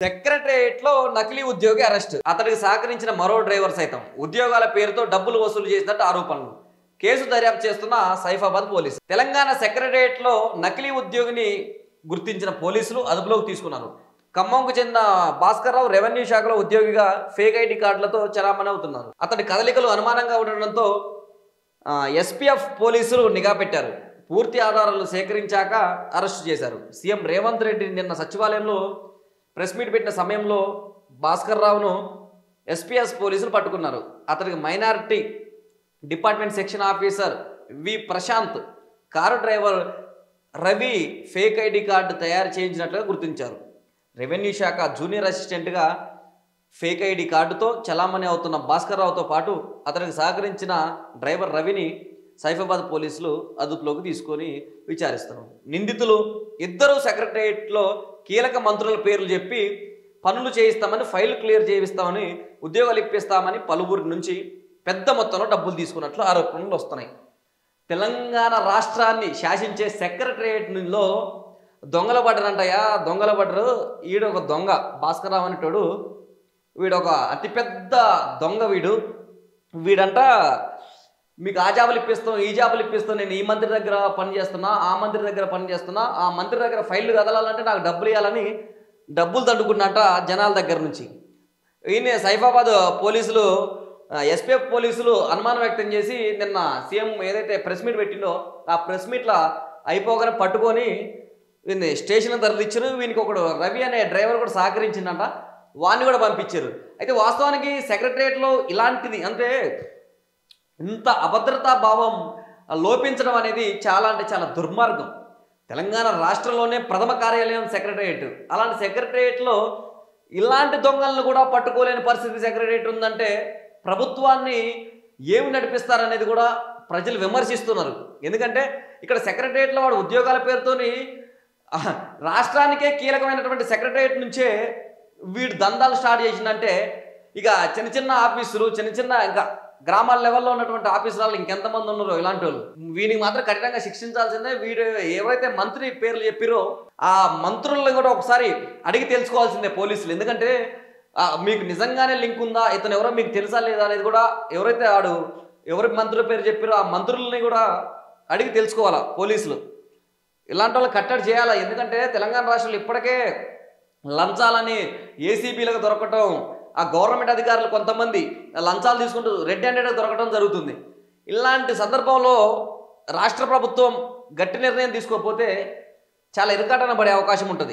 సెక్రటేరియట్లో నకిలీ ఉద్యోగి అరెస్ట్. అతడికి సహకరించిన మరో డ్రైవర్ సైతం ఉద్యోగాల పేరుతో డబ్బులు వసూలు చేసినట్టు ఆరోపణలు. కేసు దర్యాప్తు చేస్తున్న సైఫాబాద్ పోలీసు. తెలంగాణ సెక్రటేరియట్లో నకిలీ ఉద్యోగిని గుర్తించిన పోలీసులు అదుపులోకి తీసుకున్నారు. ఖమ్మంకు చెందిన భాస్కర్రావు రెవెన్యూ శాఖలో ఉద్యోగిగా ఫేక్ ఐడి కార్డులతో చలామణి అవుతున్నారు. అతడి కదలికలు అనుమానంగా ఉండడంతో ఎస్పీఎఫ్ పోలీసులు నిఘా పెట్టారు. పూర్తి ఆధారాలు సేకరించాక అరెస్టు చేశారు. సీఎం రేవంత్ రెడ్డి నిన్న సచివాలయంలో ప్రెస్ మీట్ పెట్టిన సమయంలో భాస్కర్రావును ఎస్పీఎస్ పోలీసులు పట్టుకున్నారు. అతనికి minority department section officer V Prashant, car driver Ravi fake ID card తయారు చేయించినట్లుగా గుర్తించారు. రెవెన్యూ శాఖ జూనియర్ అసిస్టెంట్గా ఫేక్ ఐడి కార్డుతో చలామణి అవుతున్న భాస్కర్రావుతో పాటు అతనికి సహకరించిన డ్రైవర్ రవిని సైఫాబాద్ పోలీసులు అదుపులోకి తీసుకొని విచారిస్తున్నారు. నిందితులు ఇద్దరు సెక్రటేరియట్లో కీలక మంత్రుల పేర్లు చెప్పి పనులు చేయిస్తామని, ఫైల్ క్లియర్ చేయిస్తామని, ఉద్యోగాలు ఇప్పిస్తామని పలువురి నుంచి పెద్ద మొత్తంలో డబ్బులు తీసుకున్నట్లు ఆరోపణలు వస్తున్నాయి. తెలంగాణ రాష్ట్రాన్ని శాసించే సెక్రటేరియట్లో దొంగల పడ్డరంటయ్యా, దొంగల పడ్డరు. ఈడొక దొంగ భాస్కర్రావు అనేటోడు, వీడొక అతిపెద్ద దొంగ. వీడంట మీకు ఆ జాబులు ఇప్పిస్తాం, ఈ జాబులు ఇప్పిస్తాం, నేను ఈ మంత్రి దగ్గర పని చేస్తున్నా, ఆ మంత్రి దగ్గర పని చేస్తున్నా, ఆ మంత్రి దగ్గర ఫైళ్ళు కదలాలంటే నాకు డబ్బులు ఇవ్వాలని డబ్బులు దండుకున్నట్ట జనాల దగ్గర నుంచి. ఈయన సైఫాబాద్ పోలీసులు, ఎస్పీఎఫ్ పోలీసులు అనుమానం వ్యక్తం చేసి నిన్న సీఎం ఏదైతే ప్రెస్ మీట్ పెట్టిండో ఆ ప్రెస్ మీట్లో అయిపోగానే పట్టుకొని వీడిని స్టేషన్ తరలిచ్చారు. వీనికి ఒకడు రవి అనే డ్రైవర్ కూడా సహకరించిందంట, వాడిని కూడా పంపించారు. అయితే వాస్తవానికి సెక్రటేరియట్లో ఇలాంటిది అంటే ఇంత అభద్రతా భావం లోపించడం అనేది చాలా అంటే చాలా దుర్మార్గం. తెలంగాణ రాష్ట్రంలోనే ప్రథమ కార్యాలయం సెక్రటేరియట్. అలాంటి సెక్రటేరియట్లో ఇలాంటి దొంగలను కూడా పట్టుకోలేని పరిస్థితి సెక్రటేరియట్ ఉందంటే ప్రభుత్వాన్ని ఏమి నడిపిస్తారనేది కూడా ప్రజలు విమర్శిస్తున్నారు. ఎందుకంటే ఇక్కడ సెక్రటేరియట్లో వాడు ఉద్యోగాల పేరుతోని రాష్ట్రానికే కీలకమైనటువంటి సెక్రటేరియట్ నుంచే వీడు దందాలు స్టార్ట్ చేసిందంటే ఇక చిన్న చిన్న ఆఫీసులు, చిన్న చిన్న ఇంకా గ్రామాల లెవెల్లో ఉన్నటువంటి ఆఫీసర్లు ఇంకెంతమంది ఉన్నారో ఇలాంటి వాళ్ళు, వీడికి మాత్రం కఠినంగా శిక్షించాల్సిందే. వీడు ఎవరైతే మంత్రి పేర్లు చెప్పిరో ఆ మంత్రులను కూడా ఒకసారి అడిగి తెలుసుకోవాల్సిందే పోలీసులు. ఎందుకంటే మీకు నిజంగానే లింక్ ఉందా, ఇతను ఎవరో మీకు తెలుసా లేదా అనేది కూడా ఎవరైతే ఎవరి మంత్రుల పేరు చెప్పిరో ఆ మంత్రులని కూడా అడిగి తెలుసుకోవాలా పోలీసులు. ఇలాంటి వాళ్ళు కట్టడి చేయాలా. ఎందుకంటే తెలంగాణ రాష్ట్రంలో ఇప్పటికే లంచాలని ఏసీబీలకు దొరకటం, ఆ గవర్నమెంట్ అధికారులు కొంతమంది లంచాలు తీసుకుంటూ రెడ్ హ్యాండెడ్గా దొరకడం జరుగుతుంది. ఇలాంటి సందర్భంలో రాష్ట్ర ప్రభుత్వం గట్టి నిర్ణయం తీసుకోకపోతే చాలా ఇరుకాటన పడే అవకాశం ఉంటుంది.